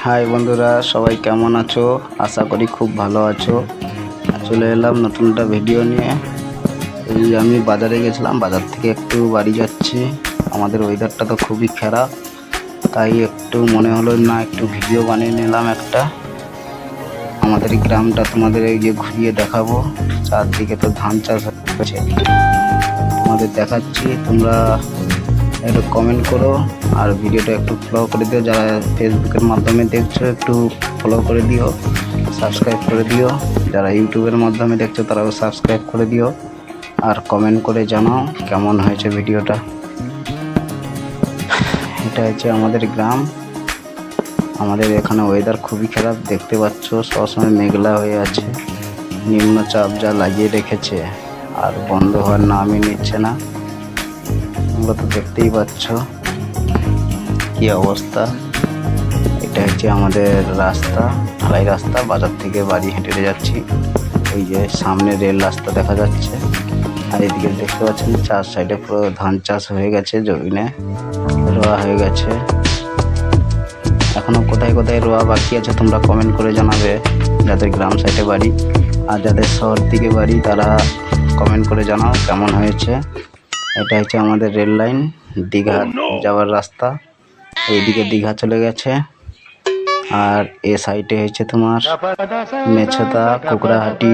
High বন্ধুরা, সবাই কেমন আছো? আশা করি খুব ভালো আছো। চলে এলাম নতুন একটা ভিডিও নিয়ে। এই আমি বাজারে গেছিলাম, বাজার থেকে একটু বাড়ি যাচ্ছি। আমাদের ওয়েদারটা তো খুবই খারাপ, তাই একটু মনে হলো না একটু ভিডিও বানিয়ে নিলাম একটা। আমাদের গ্রামটা তোমাদের এই যে ঘুরিয়ে দেখাবো। চারদিকে তো ধান চাষ হচ্ছে, তোমাদের দেখাচ্ছি। তোমরা একটু কমেন্ট করো আর ভিডিওটা একটু ফলো করে দিও। যারা ফেসবুকের মাধ্যমে দেখছো একটু ফলো করে দিও, সাবস্ক্রাইব করে দিও। যারা ইউটিউবের মাধ্যমে দেখছো তারাও সাবস্ক্রাইব করে দিও আর কমেন্ট করে জানাও কেমন হয়েছে ভিডিওটা। এটা হচ্ছে আমাদের গ্রাম। আমাদের এখানে ওয়েদার খুবই খারাপ, দেখতে পাচ্ছ সবসময় মেঘলা হয়ে আছে। নিম্নচাপ যা লাগিয়ে রেখেছে আর বন্ধ হওয়ার নামই নিচ্ছে না। তোমরা তো দেখতেই পাচ্ছ কি অবস্থা। এটা হচ্ছে আমাদের রাস্তা, ঢালাই রাস্তা। বাজার থেকে বাড়ি হেঁটে যাচ্ছি। ওই যে সামনে রেল রাস্তা দেখা যাচ্ছে, আর এদিকে দেখতে পাচ্ছেন চার সাইডে পুরো ধান চাষ হয়ে গেছে, জমিনে রোয়া হয়ে গেছে। এখনো কোথায় কোথায় রোয়া বাকি আছে তোমরা কমেন্ট করে জানাবে, যাদের গ্রাম সাইডে বাড়ি। আর যাদের শহর দিকে বাড়ি তারা কমেন্ট করে জানাও কেমন হয়েছে। এটা হচ্ছে আমাদের রেল লাইন, দীঘা যাওয়ার রাস্তা। এইদিকে দীঘা চলে গেছে, আর এ সাইডে হচ্ছে তোমার মেছতা, কুকড়াহাটি।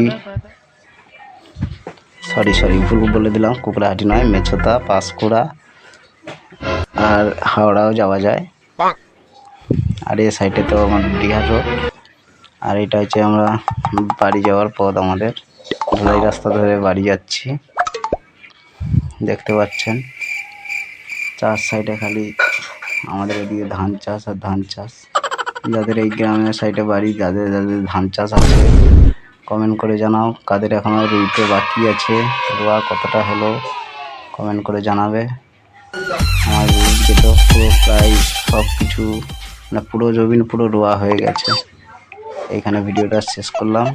সরি ভুল বলে দিলাম, কুকড়াহাটি নয়, মেছতা, পাঁশকুড়া আর হাওড়াও যাওয়া যায়। আর এ সাইডে তো আমাদের দীঘা রোড। আর এটা হচ্ছে আমরা বাড়ি যাওয়ার পথ, আমাদের ঢালাই রাস্তা ধরে বাড়ি যাচ্ছি। দেখতে পাচ্ছেন চার সাইডে খালি আমাদের এদিকে ধান চাষ আর ধান চাষ। যাদের এই গ্রামের সাইডে বাড়ি, যাদের যাদের ধান চাষ আছে কমেন্ট করে জানাও। কাদের এখনও রুইতে বাকি আছে, রোয়া কতটা হলো কমেন্ট করে জানাবে। আমার রুইতে তো পুরো প্রায় সব কিছু, মানে পুরো জমিন পুরো রোয়া হয়ে গেছে। এইখানে ভিডিওটা শেষ করলাম।